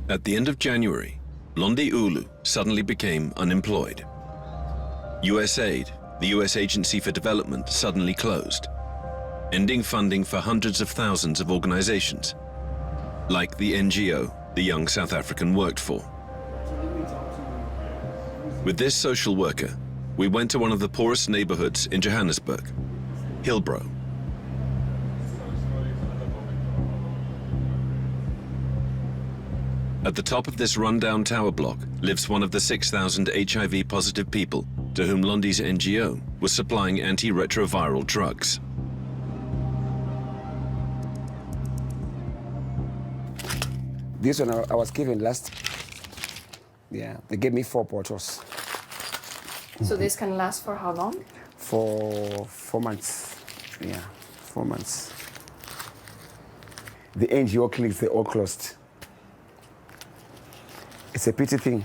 At the end of January, Londi Ulu suddenly became unemployed. USAID, the US Agency for Development, suddenly closed, ending funding for hundreds of thousands of organizations, like the NGO the young South African worked for. With this social worker, we went to one of the poorest neighborhoods in Johannesburg, Hillbrow. At the top of this rundown tower block lives one of the 6,000 HIV-positive people to whom Londi's NGO was supplying antiretroviral drugs. This one I was given last. Yeah, they gave me 4 bottles. So this can last for how long? For 4 months. Yeah, 4 months. The NGO clinics, they all closed. It's a pity thing.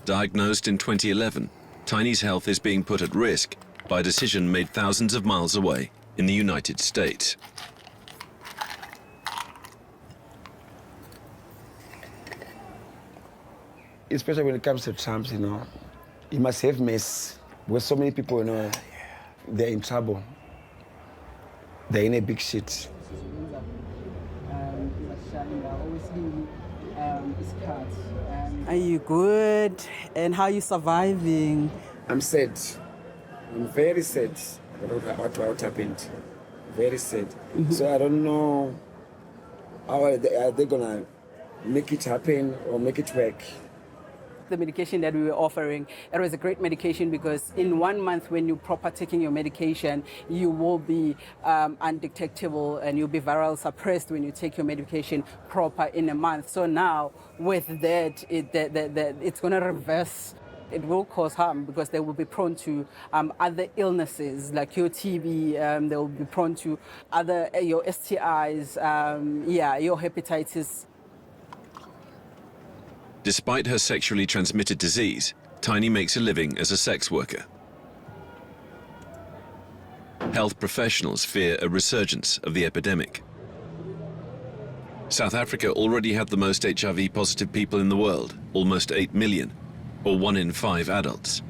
Diagnosed in 2011, Tiny's health is being put at risk by a decision made thousands of miles away in the United States. Especially when it comes to Trump, he must have mess. Because so many people, they're in trouble. They're in a big shit. Are you good? And how are you surviving? I'm sad. I'm very sad about what happened. Very sad. So I don't know how are they gonna make it happen or make it work. The medication that we were offering, it was a great medication because in 1 month when you're proper taking your medication, you will be undetectable and you'll be viral suppressed when you take your medication proper in a month. So now with that, it's going to reverse. It will cause harm because they will be prone to other illnesses like your TB, they will be prone to other, your STIs, your hepatitis. Despite her sexually transmitted disease, Tiny makes a living as a sex worker. Health professionals fear a resurgence of the epidemic. South Africa already had the most HIV-positive people in the world, almost 8 million, or 1 in 5 adults.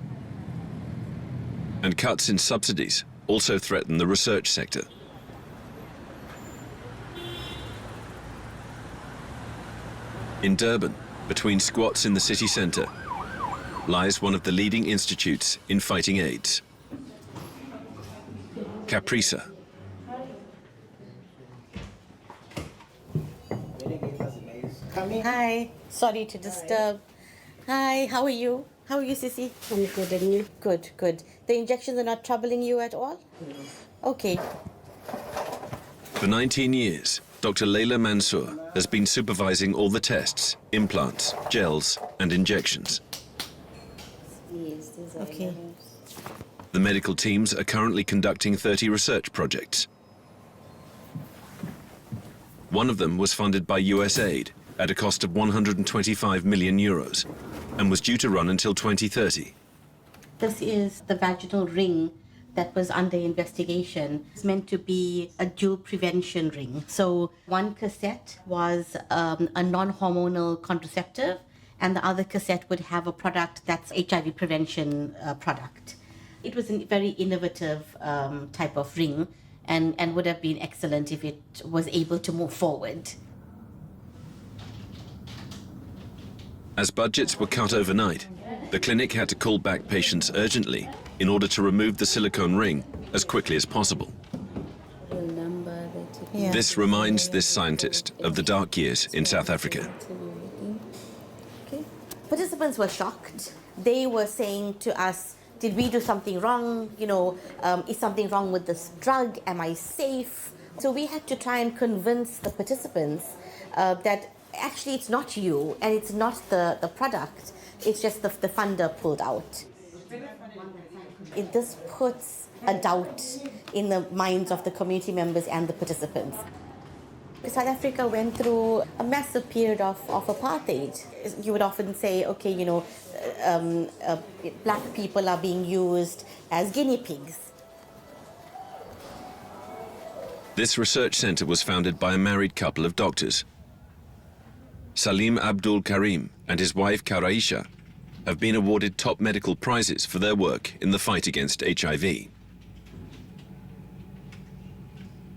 And cuts in subsidies also threaten the research sector. In Durban, between squats in the city centre, lies one of the leading institutes in fighting AIDS, Caprisa. Hi, sorry to disturb. Hi, how are you? How are you, Sissy? I'm good, and you? Good, good. The injections are not troubling you at all? No. Okay. For 19 years, Dr. Leila Mansour has been supervising all the tests, implants, gels, and injections. Okay. The medical teams are currently conducting 30 research projects. One of them was funded by USAID at a cost of 125 million euros and was due to run until 2030. This is the vaginal ring that was under investigation. It's meant to be a dual prevention ring. So one cassette was a non-hormonal contraceptive, and the other cassette would have a product that's HIV prevention product. It was a very innovative type of ring and would have been excellent if it was able to move forward. As budgets were cut overnight, the clinic had to call back patients urgently in order to remove the silicone ring as quickly as possible. Yeah. This reminds this scientist of the dark years in South Africa. Okay. Participants were shocked. They were saying to us, did we do something wrong? Is something wrong with this drug? Am I safe? So we had to try and convince the participants that actually it's not you and it's not the product. It's just the funder pulled out. This puts a doubt in the minds of the community members and the participants. South Africa went through a massive period of apartheid. You would often say, okay, black people are being used as guinea pigs. This research center was founded by a married couple of doctors. Salim Abdul Karim and his wife Karaisha have been awarded top medical prizes for their work in the fight against HIV.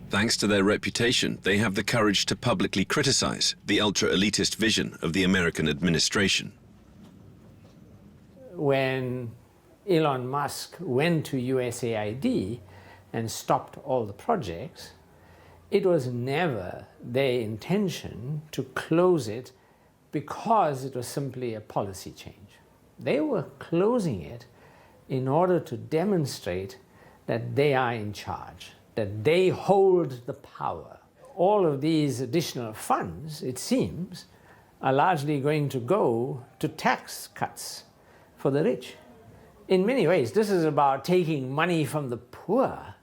Thanks to their reputation, they have the courage to publicly criticize the ultra-elitist vision of the American administration. When Elon Musk went to USAID and stopped all the projects, it was never their intention to close it because it was simply a policy change. They were closing it in order to demonstrate that they are in charge, that they hold the power. All of these additional funds, it seems, are largely going to go to tax cuts for the rich. In many ways, this is about taking money from the poor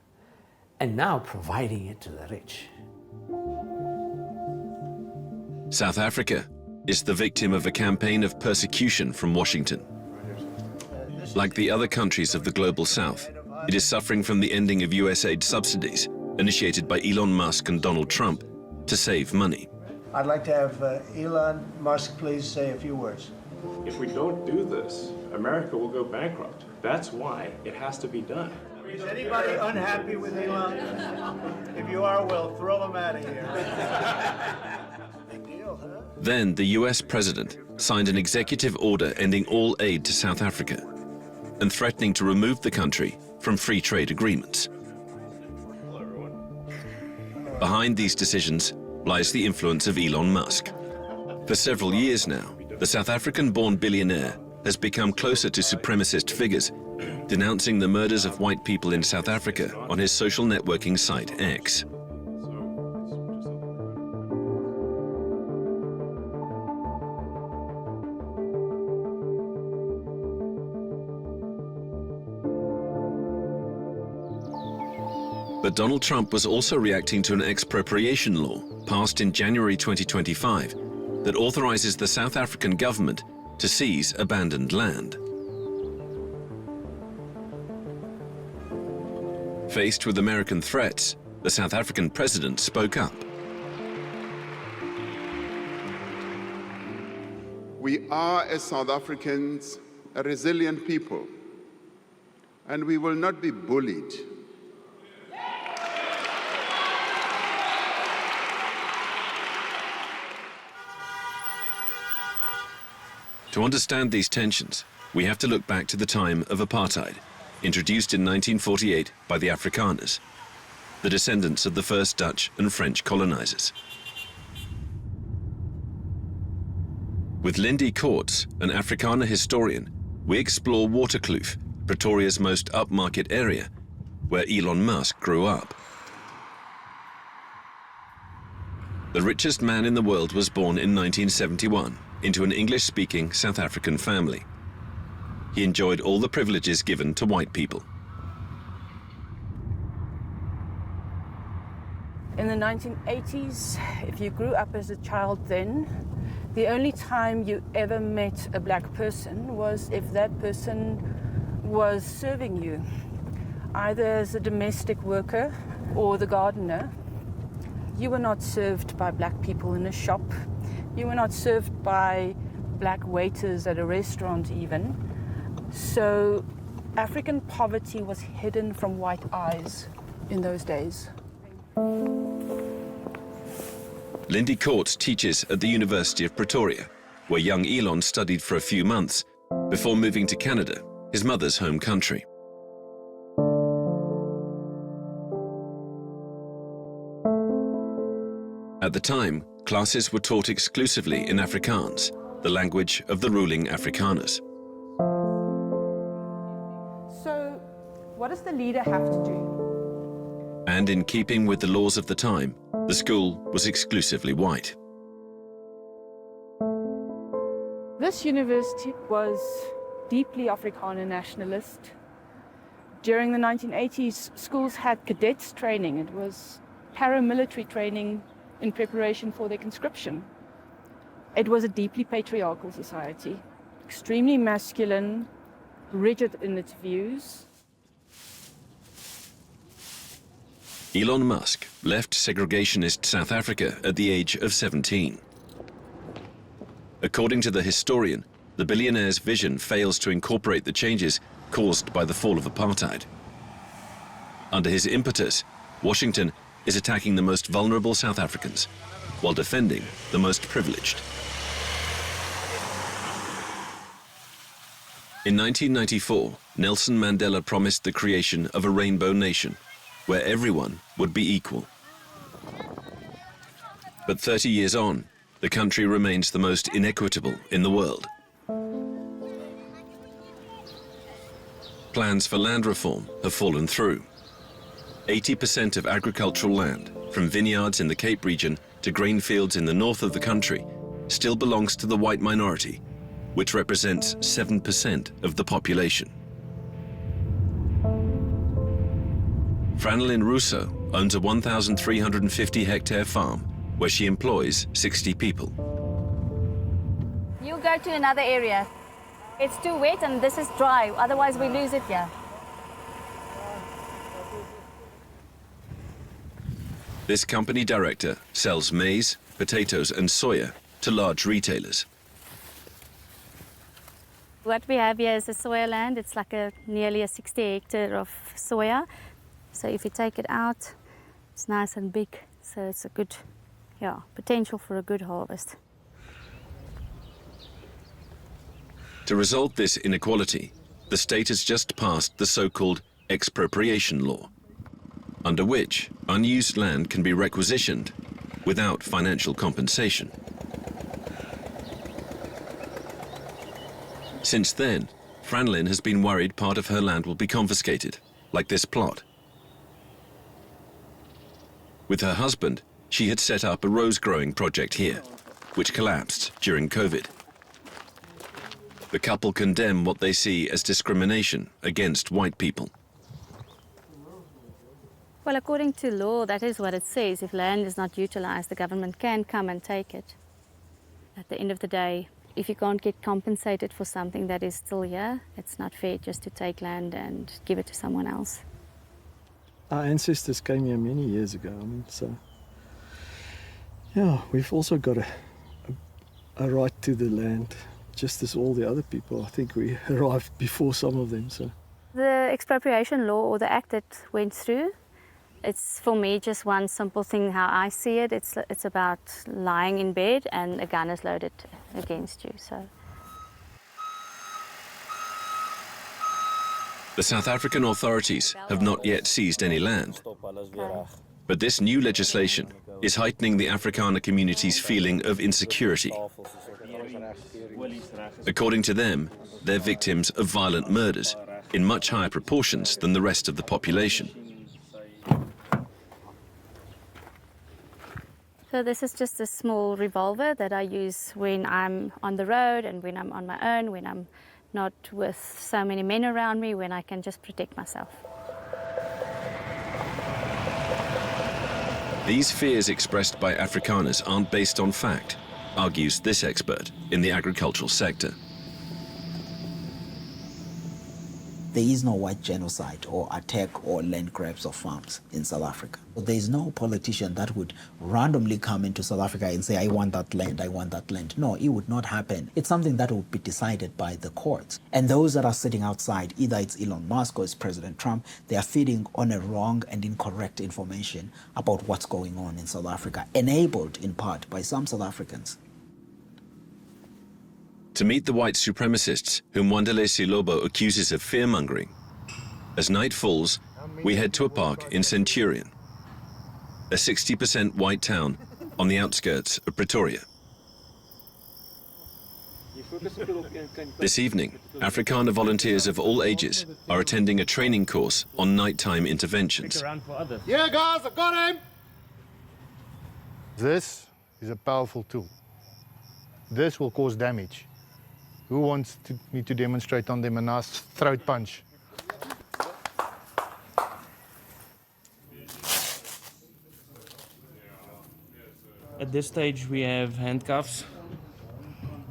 and now providing it to the rich. South Africa is the victim of a campaign of persecution from Washington. Like the other countries of the global south, it is suffering from the ending of USAID subsidies initiated by Elon Musk and Donald Trump to save money. I'd like to have Elon Musk please say a few words. If we don't do this, America will go bankrupt. That's why it has to be done. Is anybody unhappy with Elon? If you are, well, throw him out of here. Big deal, huh? Then the US president signed an executive order ending all aid to South Africa and threatening to remove the country from free trade agreements. Behind these decisions lies the influence of Elon Musk. For several years now, the South African-born billionaire has become closer to supremacist figures, denouncing the murders of white people in South Africa on his social networking site X. But Donald Trump was also reacting to an expropriation law passed in January 2025 that authorizes the South African government to seize abandoned land. Faced with American threats, the South African president spoke up. We are, as South Africans, a resilient people, and we will not be bullied. To understand these tensions, we have to look back to the time of apartheid, introduced in 1948 by the Afrikaners, the descendants of the first Dutch and French colonizers. With Lindy Koorts, an Afrikaner historian, we explore Waterkloof, Pretoria's most upmarket area, where Elon Musk grew up. The richest man in the world was born in 1971 into an English-speaking South African family. He enjoyed all the privileges given to white people. In the 1980s, if you grew up as a child then, the only time you ever met a black person was if that person was serving you, either as a domestic worker or the gardener. You were not served by black people in a shop. You were not served by black waiters at a restaurant even. So African poverty was hidden from white eyes in those days. Lindy Koorts teaches at the University of Pretoria, where young Elon studied for a few months before moving to Canada, his mother's home country. At the time, classes were taught exclusively in Afrikaans, the language of the ruling Afrikaners. So what does the leader have to do? And in keeping with the laws of the time, the school was exclusively white. This university was deeply Afrikaner nationalist. During the 1980s, schools had cadets training. It was paramilitary training in preparation for their conscription. It was a deeply patriarchal society, extremely masculine, rigid in its views. Elon Musk left segregationist South Africa at the age of 17. According to the historian, the billionaire's vision fails to incorporate the changes caused by the fall of apartheid. Under his impetus, Washington is attacking the most vulnerable South Africans while defending the most privileged. In 1994, Nelson Mandela promised the creation of a rainbow nation where everyone would be equal. But 30 years on, the country remains the most inequitable in the world. Plans for land reform have fallen through. 80% of agricultural land, from vineyards in the Cape region to grain fields in the north of the country, still belongs to the white minority, which represents 7% of the population. Franelyn Rousseau owns a 1,350-hectare farm where she employs 60 people. You go to another area. It's too wet and this is dry, otherwise we lose it here. This company director sells maize, potatoes and soya to large retailers. What we have here is a soya land. It's like nearly a 60 hectare of soya. So if you take it out, it's nice and big. So it's a good, potential for a good harvest. To resolve this inequality, the state has just passed the so-called expropriation law, under which unused land can be requisitioned without financial compensation. Since then, Franelyn has been worried part of her land will be confiscated, like this plot. With her husband, she had set up a rose-growing project here, which collapsed during COVID. The couple condemn what they see as discrimination against white people. Well, according to law, that is what it says. If land is not utilized, the government can come and take it. At the end of the day, if you can't get compensated for something that is still here, it's not fair just to take land and give it to someone else. Our ancestors came here many years ago. So we've also got a right to the land, just as all the other people. I think we arrived before some of them. So the expropriation law, or the act that went through, it's for me just one simple thing how I see it. It's about lying in bed and a gun is loaded against you. So the South African authorities have not yet seized any land. But this new legislation is heightening the Afrikaner community's feeling of insecurity. According to them, they're victims of violent murders in much higher proportions than the rest of the population. So this is just a small revolver that I use when I'm on the road and when I'm on my own, when I'm not with so many men around me, when I can just protect myself. These fears expressed by Afrikaners aren't based on fact, argues this expert in the agricultural sector. There is no white genocide or attack or land grabs of farms in South Africa. There is no politician that would randomly come into South Africa and say, I want that land, I want that land. No, it would not happen. It's something that would be decided by the courts. And those that are sitting outside, either it's Elon Musk or it's President Trump, they are feeding on a wrong and incorrect information about what's going on in South Africa, enabled in part by some South Africans. To meet the white supremacists whom Wandile Silobo accuses of fear-mongering, as night falls, we head to a park in Centurion, a 60% white town on the outskirts of Pretoria. This evening, Afrikaner volunteers of all ages are attending a training course on nighttime interventions. Yeah, guys, I got him! This is a powerful tool. This will cause damage. Who wants me to demonstrate on them a nice throat punch? At this stage we have handcuffs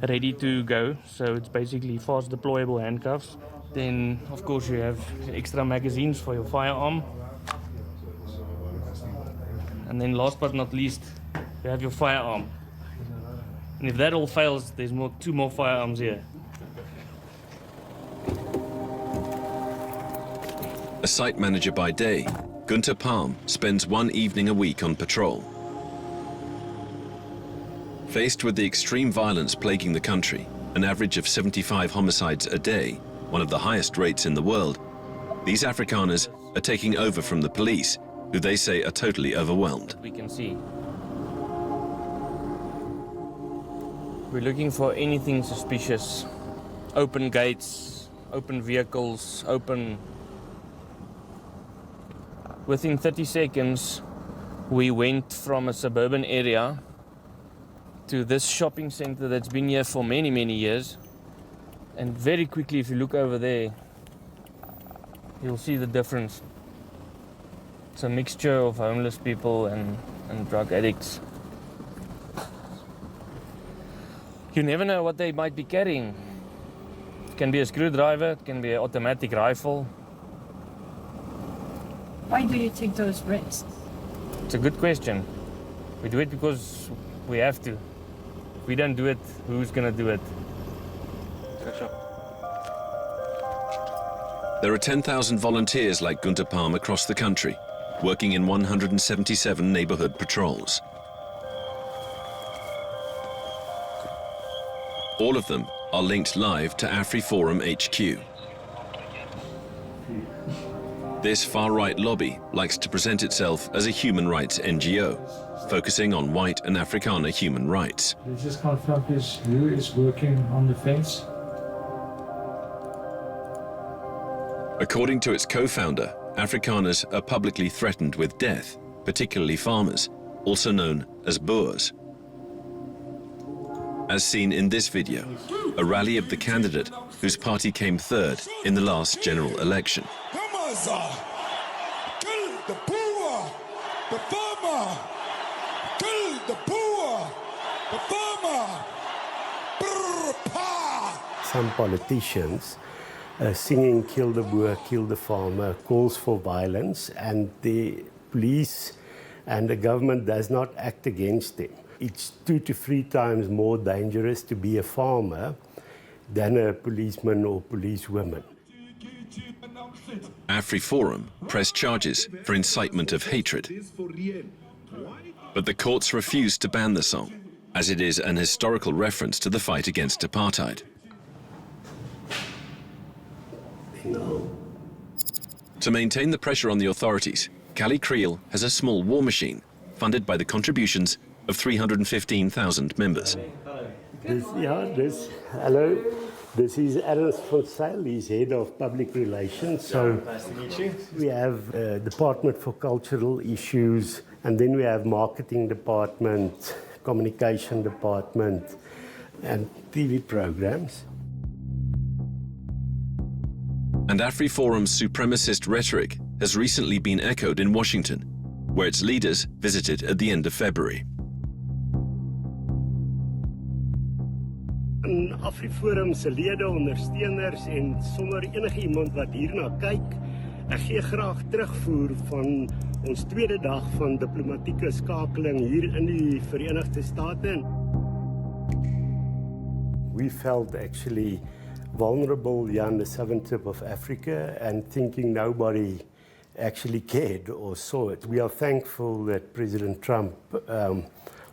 ready to go, so it's basically fast deployable handcuffs. Then of course you have extra magazines for your firearm. And then last but not least, you have your firearm. And if that all fails, there's two more firearms here. A site manager by day, Gunter Palm spends one evening a week on patrol. Faced with the extreme violence plaguing the country, an average of 75 homicides a day, one of the highest rates in the world, these Afrikaners are taking over from the police, who they say are totally overwhelmed. We can see. We're looking for anything suspicious. Open gates, open vehicles, open... Within 30 seconds, we went from a suburban area to this shopping center that's been here for many, many years. And very quickly, if you look over there, you'll see the difference. It's a mixture of homeless people and drug addicts. You never know what they might be carrying. It can be a screwdriver, it can be an automatic rifle. Why do you take those risks? It's a good question. We do it because we have to. If we don't do it, who's gonna do it? There are 10,000 volunteers like Gunter Palm across the country, working in 177 neighborhood patrols. All of them are linked live to AfriForum HQ. This far-right lobby likes to present itself as a human rights NGO, focusing on white and Afrikaner human rights. This is confirmed who is working on the fence. According to its co-founder, Afrikaners are publicly threatened with death, particularly farmers, also known as Boers. As seen in this video, a rally of the candidate whose party came third in the last general election. Kill the poor, the farmer. Kill the poor, the farmer. Some politicians singing "Kill the Boer, kill the farmer" calls for violence, and the police and the government does not act against them. It's 2 to 3 times more dangerous to be a farmer than a policeman or policewoman. AfriForum pressed charges for incitement of hatred. But the courts refused to ban the song, as it is an historical reference to the fight against apartheid. To maintain the pressure on the authorities, Callie Creel has a small war machine funded by the contributions of 315,000 members. Hello. This is Ernst van Zyl, he's head of public relations. So nice to meet you. We have Department for Cultural Issues, and then we have Marketing Department, Communication Department, and TV programs. And AfriForum's supremacist rhetoric has recently been echoed in Washington, where its leaders visited at the end of February. AfriForum se lede, ondersteuners en sommer enige iemand wat hierna kyk. Ek gee graag terugvoer van ons tweede dag van diplomatieke skakeling hier in die Verenigde State. We felt actually vulnerable on the southern tip of Africa and thinking nobody actually cared or saw it. We are thankful that President Trump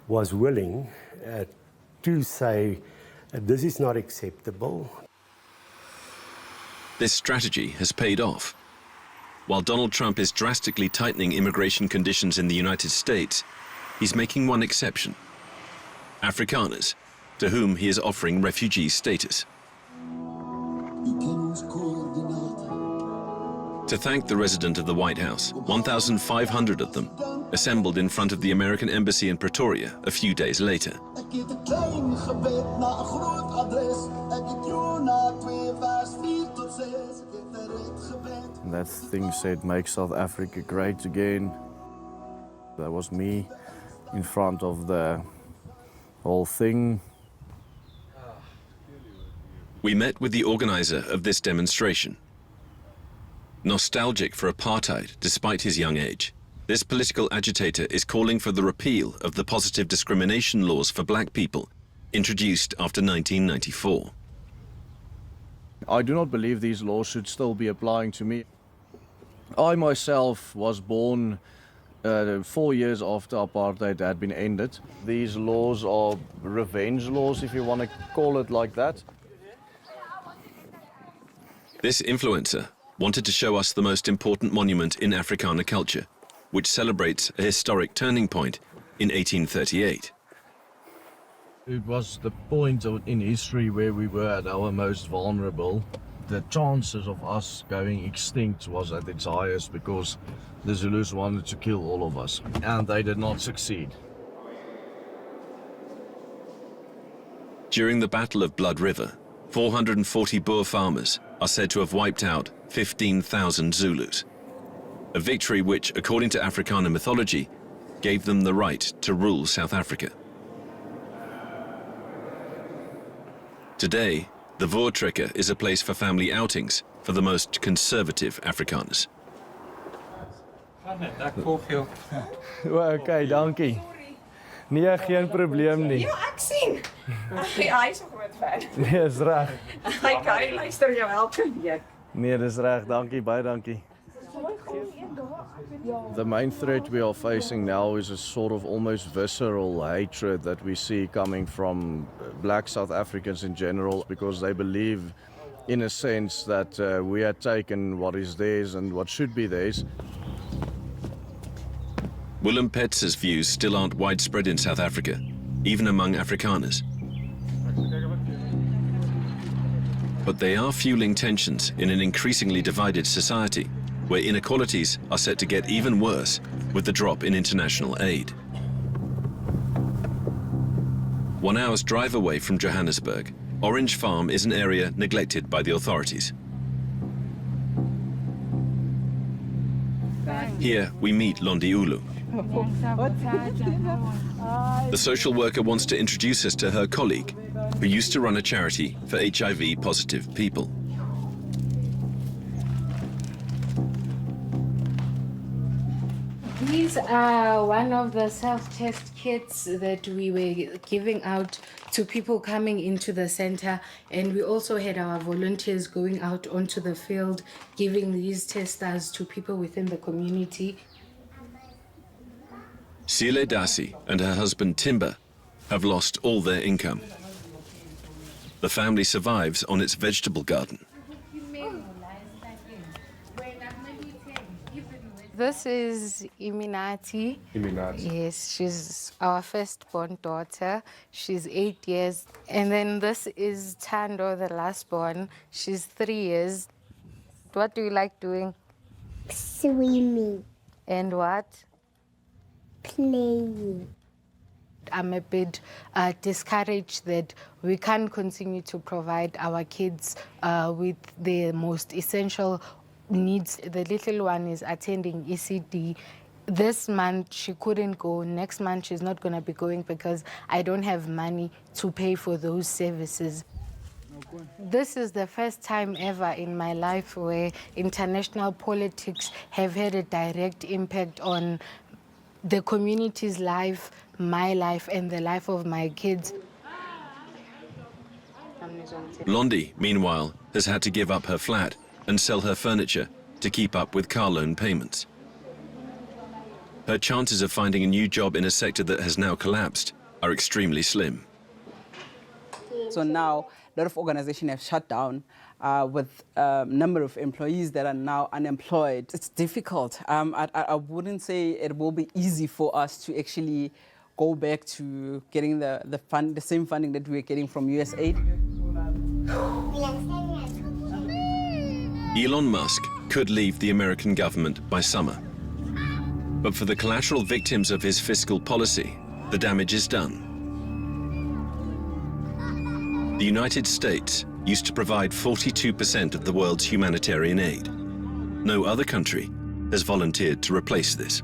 was willing to say this is not acceptable. This strategy has paid off. While Donald Trump is drastically tightening immigration conditions in the United States, he's making one exception: Afrikaners, to whom he is offering refugee status. To thank the resident of the White House, 1,500 of them assembled in front of the American Embassy in Pretoria a few days later. That thing said, "Make South Africa great again." That was me in front of the whole thing. We met with the organizer of this demonstration. Nostalgic for apartheid despite his young age, This political agitator is calling for the repeal of the positive discrimination laws for black people introduced after 1994. I do not believe these laws should still be applying to me. I myself was born 4 years after apartheid had been ended. These laws are revenge laws, if you want to call it like that. This influencer wanted to show us the most important monument in Afrikaner culture, which celebrates a historic turning point in 1838. It was the point in history where we were at our most vulnerable. The chances of us going extinct was at its highest because the Zulus wanted to kill all of us, and they did not succeed. During the Battle of Blood River, 440 Boer farmers are said to have wiped out 15,000 Zulus. A victory which, according to Afrikaner mythology, gave them the right to rule South Africa. Today, the Voortrekker is a place for family outings for the most conservative Afrikaners. Okay, dankie. Nee, geen probleem nie. Ja, ek sien. Hy is 'n groot fan. Nee, is reg. Hy luister jou elke week. Nee, dis reg. Dankie, baie dankie. The main threat we are facing now is a sort of almost visceral hatred that we see coming from black South Africans in general, because they believe, in a sense, that we had taken what is theirs and what should be theirs. Willem Petz's views still aren't widespread in South Africa, even among Afrikaners. But they are fueling tensions in an increasingly divided society, where inequalities are set to get even worse with the drop in international aid. 1 hour's drive away from Johannesburg, Orange Farm is an area neglected by the authorities. Here we meet Londi Ulu. The social worker wants to introduce us to her colleague, who used to run a charity for HIV-positive people. These are one of the self-test kits that we were giving out to people coming into the center, and we also had our volunteers going out onto the field giving these testers to people within the community. Sile Dasi and her husband Timber have lost all their income. The family survives on its vegetable garden. This is Iminati. Yes, she's our firstborn daughter. She's 8 years. And then this is Tando, the lastborn. She's 3 years. What do you like doing? Swimming. And what? Playing. I'm a bit discouraged that we can't continue to provide our kids with the most essential needs. The little one is attending ECD. This month she couldn't go. Next month she's not going to be going because I don't have money to pay for those services. This is the first time ever in my life where international politics have had a direct impact on the community's life, my life, and the life of my kids. Londi, meanwhile, has had to give up her flat and sell her furniture to keep up with car loan payments. Her chances of finding a new job in a sector that has now collapsed are extremely slim. So now a lot of organizations have shut down with a number of employees that are now unemployed. It's difficult. I wouldn't say it will be easy for us to actually go back to getting the same funding that we're getting from USAID. Elon Musk could leave the American government by summer. But for the collateral victims of his fiscal policy, the damage is done. The United States used to provide 42% of the world's humanitarian aid. No other country has volunteered to replace this.